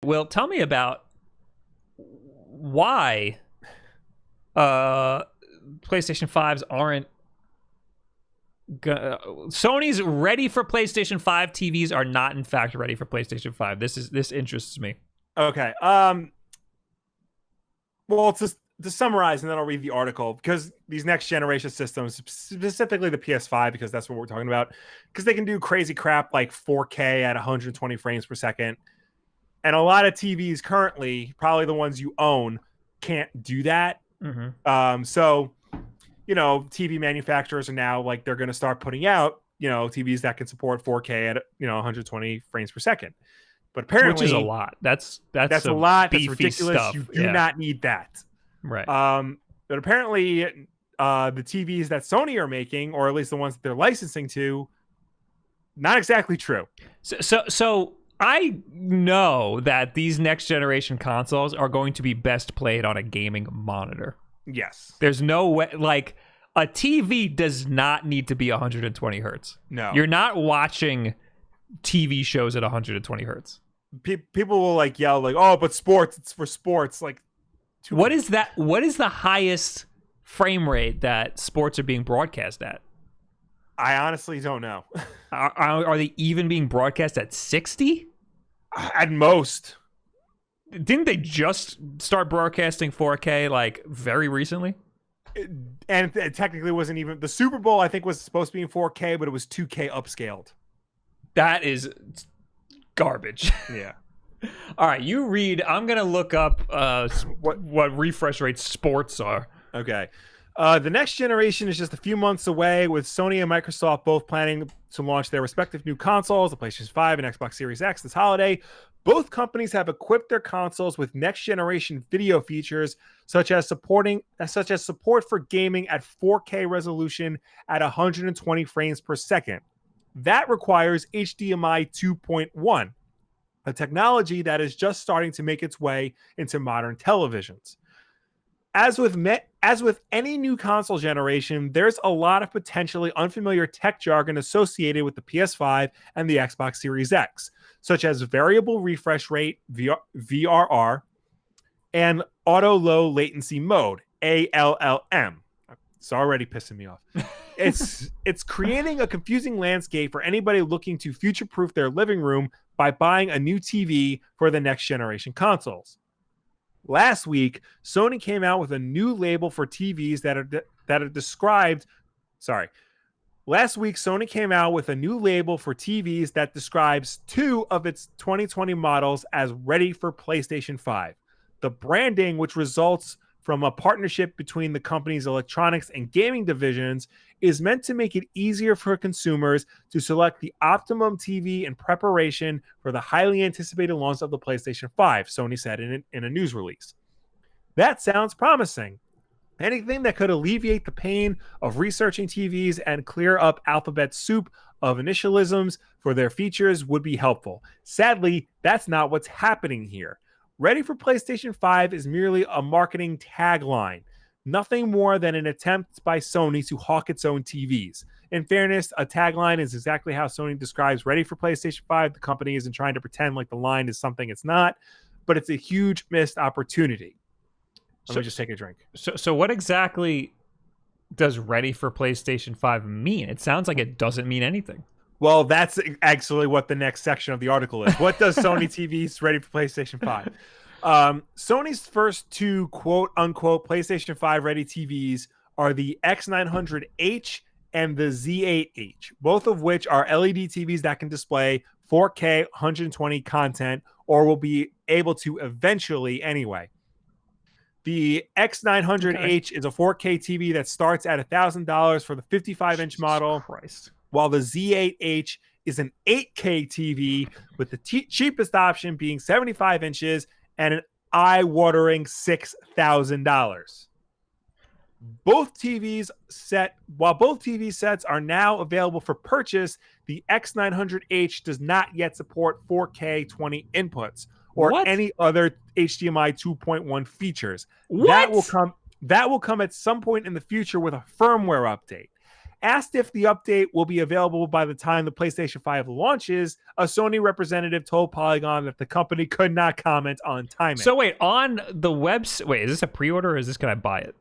Will, tell me about why PlayStation 5s aren't Sony's ready for PlayStation 5 TVs are not in fact ready for PlayStation 5. This interests me. Okay. Well, to summarize, and then I'll read the article, because these next generation systems, specifically the PS5, because that's what we're talking about, because they can do crazy crap like 4K at 120 frames per second. And a lot of TVs currently, probably the ones you own, can't do that. So, TV manufacturers are now like, they're going to start putting out, TVs that can support 4K at, 120 frames per second. But apparently, which is a lot. That's a lot. That's ridiculous. Stuff. You do not need that. Right. But apparently, the TVs that Sony are making, or at least the ones that they're licensing to, not exactly true. So I know that these next generation consoles are going to be best played on a gaming monitor. Yes. There's no way, like, a TV does not need to be 120 hertz. No. You're not watching TV shows at 120 hertz. People will like yell like, "Oh, but sports, it's for sports." Like, what is that? What is the highest frame rate that sports are being broadcast at? I honestly don't know. Are they even being broadcast at 60? At most. Didn't they just start broadcasting 4K like very recently? And it technically wasn't even the Super Bowl. I think was supposed to be in 4K, but it was 2K upscaled. That is garbage. Yeah. All right, you read. I'm gonna look up what refresh rate sports are. Okay. The next generation is just a few months away, with Sony and Microsoft both planning to launch their respective new consoles, the PlayStation 5 and Xbox Series X, this holiday. Both companies have equipped their consoles with next-generation video features, such as support for gaming at 4K resolution at 120 frames per second. That requires HDMI 2.1, a technology that is just starting to make its way into modern televisions. As with any new console generation, there's a lot of potentially unfamiliar tech jargon associated with the PS5 and the Xbox Series X, such as variable refresh rate, VRR, and auto low latency mode, ALLM. It's already pissing me off. It's creating a confusing landscape for anybody looking to future-proof their living room by buying a new TV for the next generation consoles. Last week, Sony came out with a new label for TVs that are described. Sorry. Last week, Sony came out with a new label for TVs that describes 2 of its 2020 models as ready for PlayStation 5. The branding, which results from a partnership between the company's electronics and gaming divisions, is meant to make it easier for consumers to select the optimum TV in preparation for the highly anticipated launch of the PlayStation 5, Sony said in a news release. That sounds promising. Anything that could alleviate the pain of researching TVs and clear up alphabet soup of initialisms for their features would be helpful. Sadly, that's not what's happening here. Ready for PlayStation 5 is merely a marketing tagline, nothing more than an attempt by Sony to hawk its own TVs. In fairness, a tagline is exactly how Sony describes ready for PlayStation 5. The company isn't trying to pretend like the line is something it's not, but it's a huge missed opportunity. Let me just take a drink. So what exactly does ready for PlayStation 5 mean? It sounds like it doesn't mean anything. Well, that's actually what the next section of the article is. What does Sony TVs ready for PlayStation 5? Sony's first 2 quote-unquote PlayStation 5 ready TVs are the X900H and the Z8H, both of which are LED TVs that can display 4K 120 content, or will be able to eventually anyway. The X900H is a 4K TV that starts at $1,000 for the 55-inch model. Christ. While the Z8H is an 8K TV, with the cheapest option being 75 inches and an eye-watering $6,000. While both TV sets are now available for purchase, the X900H does not yet support 4K 20 inputs or any other HDMI 2.1 features. That will come at some point in the future with a firmware update. Asked if the update will be available by the time the PlayStation 5 launches, a Sony representative told Polygon that the company could not comment on timing. So wait, on the website, wait, is this a pre-order or is this, can I buy it?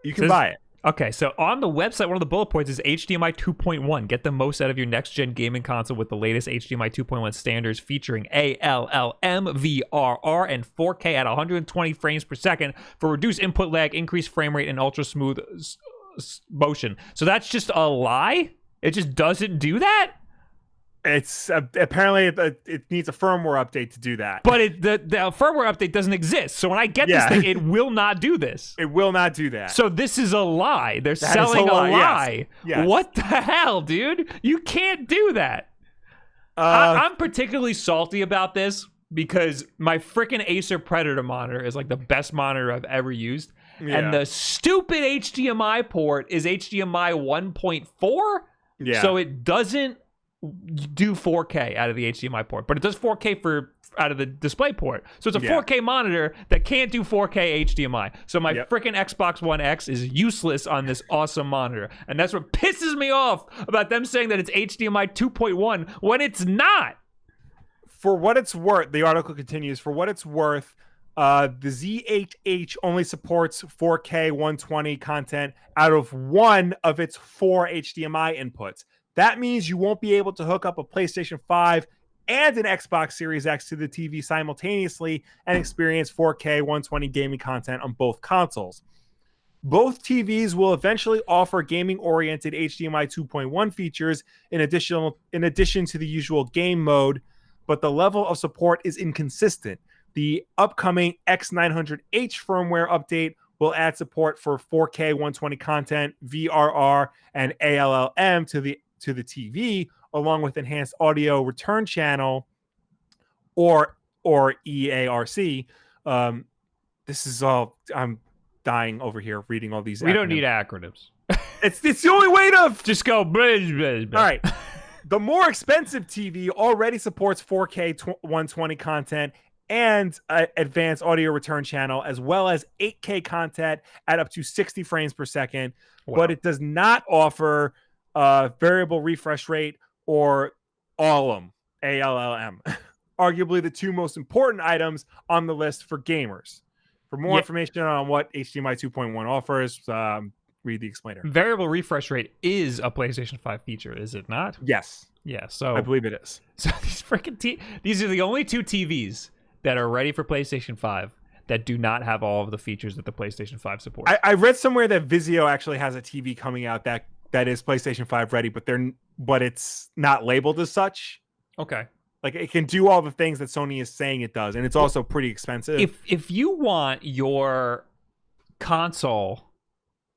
You can buy it. Okay, so on the website, one of the bullet points is HDMI 2.1. Get the most out of your next-gen gaming console with the latest HDMI 2.1 standards featuring ALLM, VRR, and 4K at 120 frames per second for reduced input lag, increased frame rate, and ultra-smooth motion. So that's just a lie? It just doesn't do that? It's apparently it needs a firmware update to do that. But the firmware update doesn't exist. So when I get this thing, it will not do this. It will not do that. So this is a lie. They're selling a lie. Yes. What the hell, dude? You can't do that. I'm particularly salty about this because my freaking Acer Predator monitor is like the best monitor I've ever used. Yeah. And the stupid HDMI port is HDMI 1.4. Yeah. So it doesn't do 4K out of the HDMI port, but it does 4K out of the display port. So it's a 4K monitor that can't do 4K HDMI. So my freaking Xbox One X is useless on this awesome monitor. And that's what pisses me off about them saying that it's HDMI 2.1 when it's not. For what it's worth, the article continues, for what it's worth, the Z8H only supports 4K 120 content out of one of its 4 HDMI inputs. That means you won't be able to hook up a PlayStation 5 and an Xbox Series X to the TV simultaneously and experience 4K 120 gaming content on both consoles. Both TVs will eventually offer gaming-oriented HDMI 2.1 features in addition to the usual game mode, but the level of support is inconsistent. The upcoming X900H firmware update will add support for 4K 120 content, VRR, and ALLM to the TV, along with enhanced audio return channel or EARC. This is all, I'm dying over here reading all these acronyms. We don't need acronyms. It's the only way to just go. All right. The more expensive TV already supports 4K 120 content and advanced audio return channel, as well as 8K content at up to 60 frames per second. Wow. But it does not offer variable refresh rate or ALLM, ALLM. Arguably the two most important items on the list for gamers. For more information on what HDMI 2.1 offers, read the explainer. Variable refresh rate is a PlayStation 5 feature, is it not? Yes. Yeah, so I believe it is. So these freaking these are the only two TVs that are ready for PlayStation 5 that do not have all of the features that the PlayStation 5 supports. I read somewhere that Vizio actually has a TV coming out that is PlayStation 5 ready, but it's not labeled as such. Okay. Like it can do all the things that Sony is saying it does, and it's also pretty expensive. If you want your console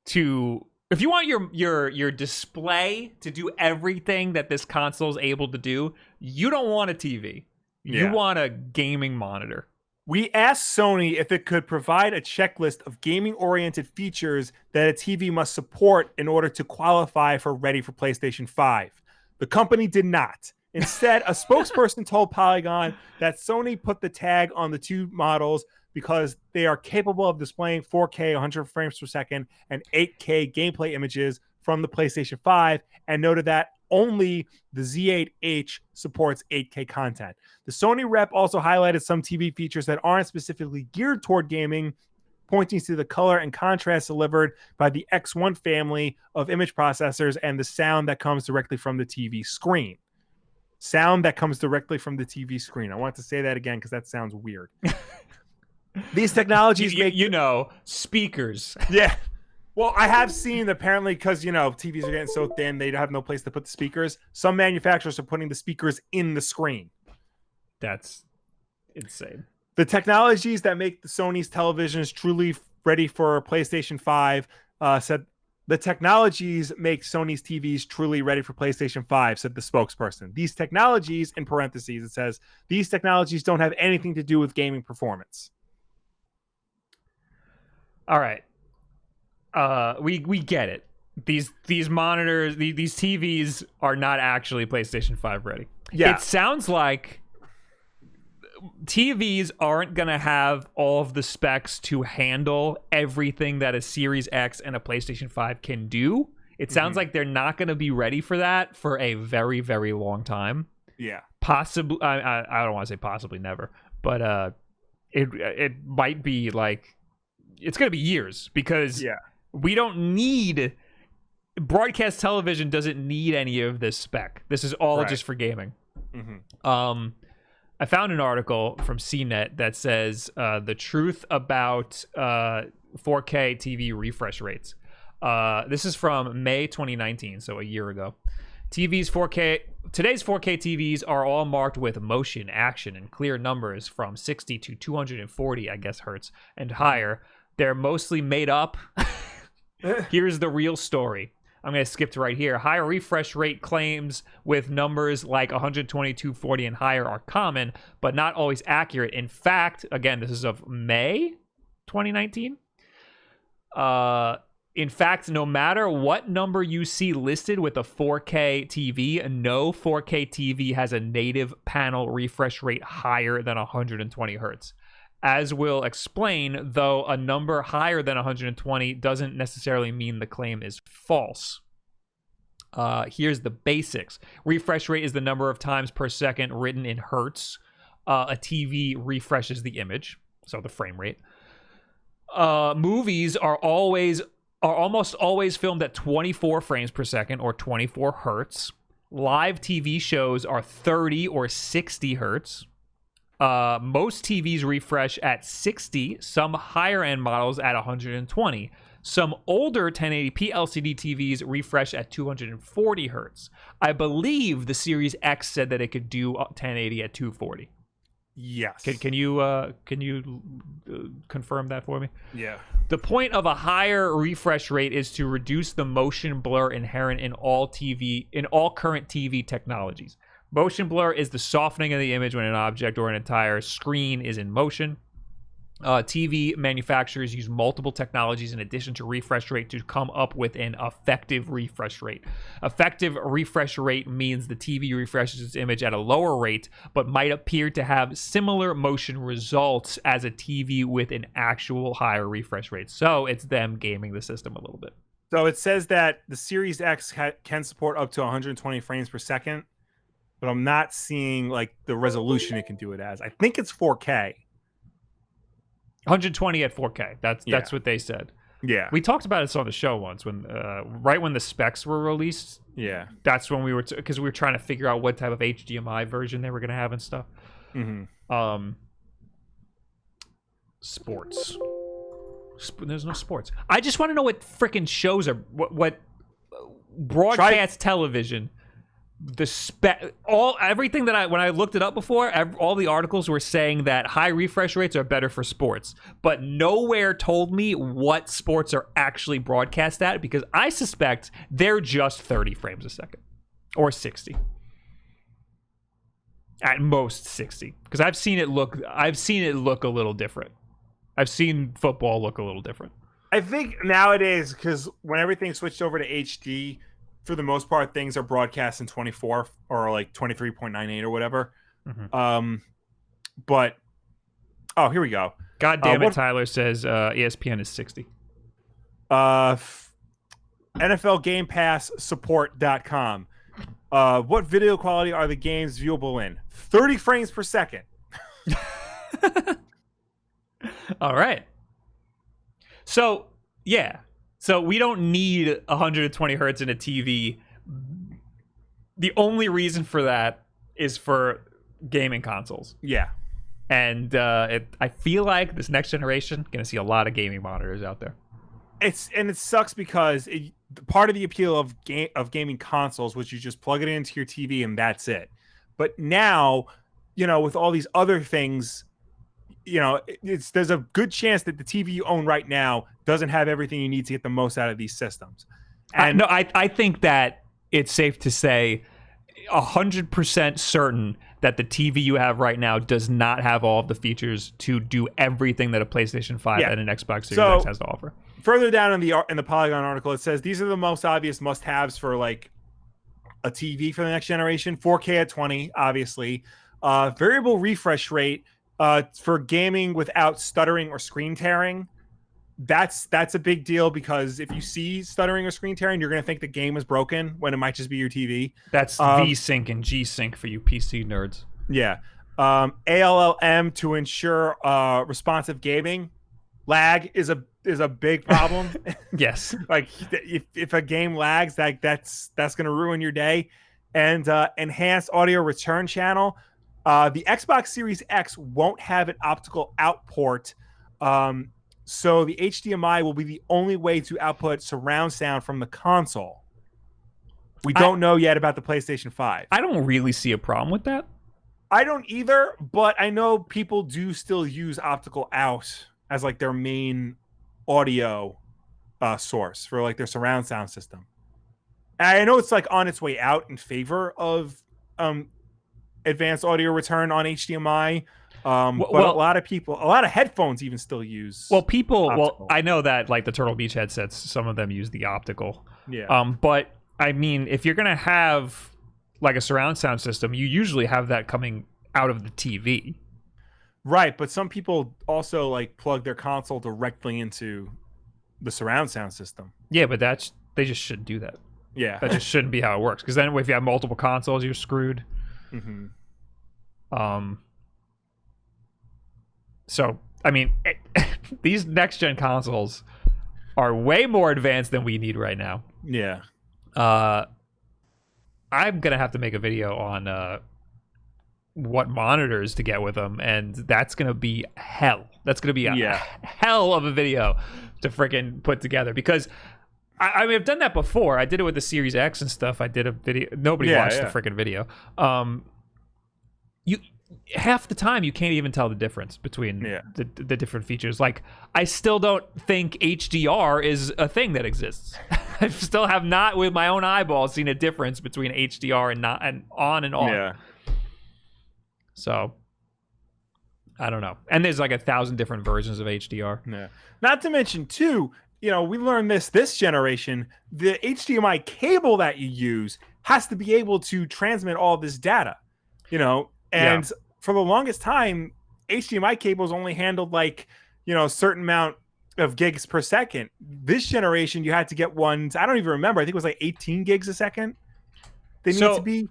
to, if you want your display to do everything that this console is able to do, you don't want a TV. You want a gaming monitor. We asked Sony if it could provide a checklist of gaming-oriented features that a TV must support in order to qualify for ready for PlayStation 5. The company did not. Instead, a spokesperson told Polygon that Sony put the tag on the two models because they are capable of displaying 4K 100 frames per second and 8K gameplay images from the PlayStation 5, and noted that only the Z8H supports 8K content. The Sony rep also highlighted some TV features that aren't specifically geared toward gaming, pointing to the color and contrast delivered by the X1 family of image processors and the sound that comes directly from the TV screen. Sound that comes directly from the TV screen. I want to say that again because that sounds weird. These technologies make... speakers. Yeah. Well, I have seen apparently because, TVs are getting so thin, they have no place to put the speakers. Some manufacturers are putting the speakers in the screen. That's insane. The technologies that make the Sony's televisions truly ready for PlayStation 5 said the technologies make Sony's TVs truly ready for PlayStation 5, said the spokesperson. These technologies, in parentheses, it says, these technologies don't have anything to do with gaming performance. All right. We get it. These monitors, these TVs are not actually PlayStation 5 ready. Yeah. It sounds like TVs aren't going to have all of the specs to handle everything that a Series X and a PlayStation 5 can do. It sounds like they're not going to be ready for that for a very, very long time. Yeah. Possibly, I don't want to say possibly never, but it might be like it's going to be years because we don't need broadcast television doesn't need any of this spec. This is all just for gaming. I found an article from CNET that says the truth about 4K TV refresh rates. This is from May 2019, so a year ago. Today's 4K TVs are all marked with motion, action, and clear numbers from 60 to 240, I guess, hertz and higher. They're mostly made up. Here's the real story. I'm going to skip to right here. Higher refresh rate claims with numbers like 120, 240, and higher are common, but not always accurate. In fact, again, this is of May 2019. In fact, no matter what number you see listed with a 4K TV, no 4K TV has a native panel refresh rate higher than 120 hertz. As we'll explain, though, a number higher than 120 doesn't necessarily mean the claim is false. Here's the basics. Refresh rate is the number of times per second written in hertz. A TV refreshes the image, so the frame rate. Movies are almost always filmed at 24 frames per second or 24 hertz. Live TV shows are 30 or 60 hertz. Most TVs refresh at 60, some higher end models at 120. Some older 1080p LCD TVs refresh at 240 hertz. I believe the Series X said that it could do 1080 at 240. Yes. Can you confirm that for me? Yeah. The point of a higher refresh rate is to reduce the motion blur inherent in all current TV technologies. Motion blur is the softening of the image when an object or an entire screen is in motion. TV manufacturers use multiple technologies in addition to refresh rate to come up with an effective refresh rate. Effective refresh rate means the TV refreshes its image at a lower rate, but might appear to have similar motion results as a TV with an actual higher refresh rate. So it's them gaming the system a little bit. So it says that the Series X can support up to 120 frames per second, but I'm not seeing like the resolution it can do it as. I think it's 4K. 120 at 4K. That's what they said. Yeah. We talked about this on the show once when right when the specs were released. Yeah. That's when we were because we were trying to figure out what type of HDMI version they were going to have and stuff. Sports. There's no sports. I just want to know what freaking shows are what broadcast television. Everything that when I looked it up before, all the articles were saying that high refresh rates are better for sports, but nowhere told me what sports are actually broadcast at, because I suspect they're just 30 frames a second or 60, at most 60, because I've seen it look a little different. I've seen football look a little different. I think nowadays, because when everything switched over to HD, for the most part, things are broadcast in 24 or like 23.98 or whatever. But here we go. God damn it, Tyler says ESPN is 60. NFL Game Pass support.com. What video quality are the games viewable in? 30 frames per second. All right. So, yeah. So we don't need 120 hertz in a TV. The only reason for that is for gaming consoles. Yeah. And I feel like this next generation going to see a lot of gaming monitors out there. It sucks because part of the appeal of gaming consoles was you just plug it into your TV and that's it. But now, with all these other things, there's a good chance that the TV you own right now doesn't have everything you need to get the most out of these systems. And I think that it's safe to say 100% certain that the TV you have right now does not have all of the features to do everything that a PlayStation 5 and an Xbox Series X has to offer. Further down in the Polygon article, it says these are the most obvious must-haves for like a TV for the next generation. 4K at 20, obviously. Variable refresh rate for gaming without stuttering or screen tearing. That's a big deal, because if you see stuttering or screen tearing, you're going to think the game is broken when it might just be your TV. That's V-Sync and G-Sync for you PC nerds. Yeah. ALLM to ensure responsive gaming. Lag is a big problem. Yes. Like if a game lags, that's going to ruin your day. And enhanced audio return channel. The Xbox Series X won't have an optical out port. So the HDMI will be the only way to output surround sound from the console. We don't know yet about the PlayStation 5. I don't really see a problem with that. I don't either, but I know people do still use optical out as like their main audio source for like their surround sound system. And I know it's like on its way out in favor of advanced audio return on HDMI. But a lot of headphones even still use. Well, optical. I know that like the Turtle Beach headsets, some of them use the optical. Yeah. But I mean, if you're gonna have like a surround sound system, you usually have that coming out of the TV. Right, but some people also like plug their console directly into the surround sound system. Yeah, but they just shouldn't do that. Yeah. That just shouldn't be how it works. Because then if you have multiple consoles, you're screwed. Mm-hmm. So, I mean, these next-gen consoles are way more advanced than we need right now. Yeah. I'm going to have to make a video on what monitors to get with them, and that's going to be hell. That's going to be a hell of a video to freaking put together, because I mean, I've done that before. I did it with the Series X and stuff. I did a video. Nobody watched the freaking video. Half the time you can't even tell the difference between the different features. Like, I still don't think HDR is a thing that exists. I still have not, with my own eyeballs, seen a difference between HDR and on and off. Yeah. So, I don't know. And there's like 1,000 different versions of HDR. Yeah. Not to mention, too, we learned this generation, the HDMI cable that you use has to be able to transmit all this data, and for the longest time, HDMI cables only handled like, a certain amount of gigs per second. This generation, you had to get ones, I don't even remember, I think it was like 18 gigs a second. They need to be.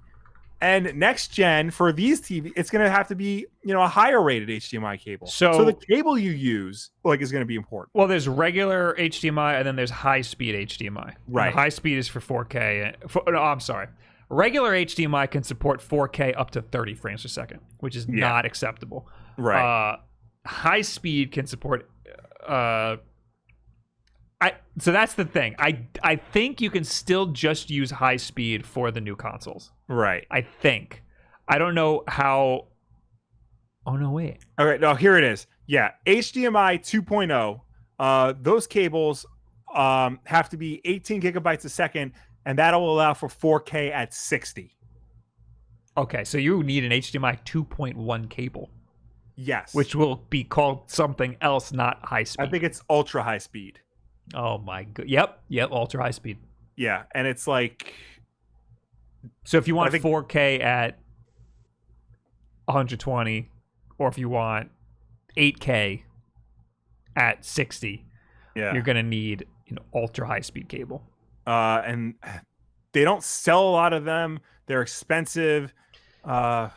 And next gen for these TV, it's going to have to be, a higher rated HDMI cable. So the cable you use is going to be important. Well, there's regular HDMI and then there's high speed HDMI. Right. High speed is for 4K. No, I'm sorry. Regular HDMI can support 4K up to 30 frames per second, which is not acceptable. Right. High speed can support. So that's the thing. I think you can still just use high speed for the new consoles. Right. I think. I don't know how. Oh no! Wait. Okay. No. Here it is. Yeah. HDMI 2.0. Those cables have to be 18 gigabytes a second, and that'll allow for 4K at 60. Okay, so you need an HDMI 2.1 cable. Yes. Which will be called something else, not high speed. I think it's ultra high speed. Oh my god. Yep, ultra high speed. Yeah, and it's like, so if you want 4K at 120, or if you want 8K at 60, you're going to need an ultra high speed cable. And they don't sell a lot of them. They're expensive. I'm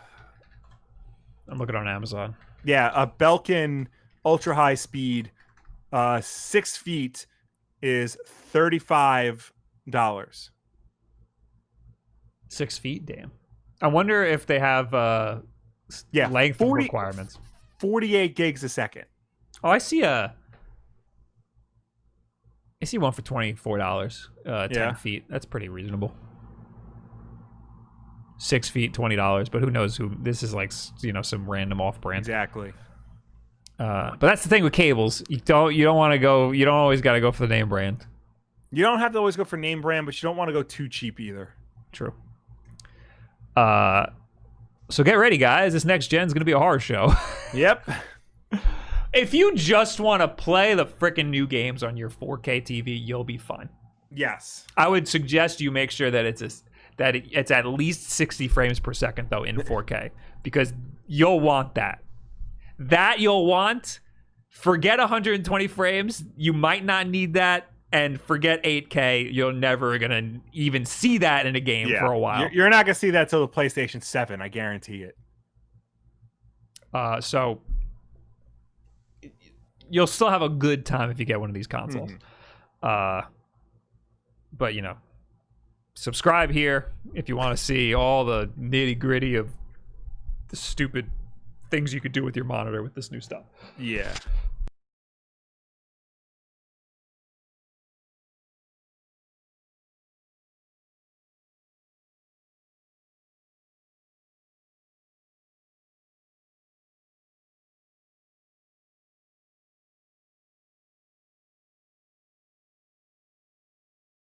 looking on Amazon. Yeah, a Belkin ultra high speed 6 feet is $35. 6 feet? Damn. I wonder if they have length requirements. 48 gigs a second. Oh, I see one for $24. 10 feet. That's pretty reasonable. 6 feet, $20. But who knows who this is? Like, some random off-brand. Exactly. But that's the thing with cables. You don't want to go. You don't always got to go for the name brand. You don't have to always go for name brand, but you don't want to go too cheap either. True. So get ready, guys. This next gen is going to be a horror show. Yep. If you just want to play the freaking new games on your 4K TV, you'll be fine. Yes. I would suggest you make sure that it's at least 60 frames per second though in 4K, because you'll want that. That you'll want, forget 120 frames. You might not need that. And forget 8K. You're never going to even see that in a game for a while. You're not going to see that till the PlayStation 7. I guarantee it. So you'll still have a good time if you get one of these consoles. But, you know, subscribe here if you want to see all the nitty gritty of the stupid things you could do with your monitor with this new stuff. Yeah.